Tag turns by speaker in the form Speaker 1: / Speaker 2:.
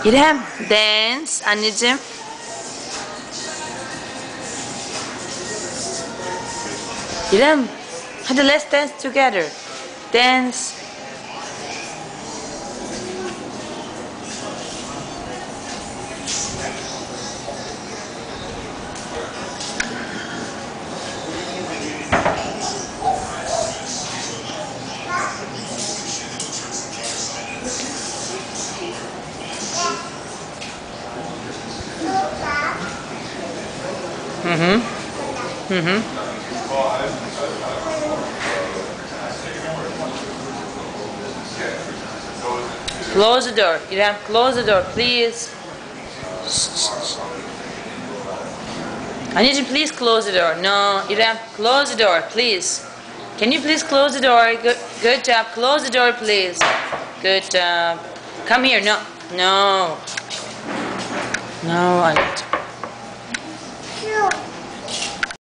Speaker 1: İrem, dance anneciğim. İrem, hadi let's dance together. Dance. Close the door. İrem, close the door, please. Anneciğim, please close the door. No, İrem, close the door, please. Can you please close the door? Good job. Close the door, please. Good job. Come here. No. No. No.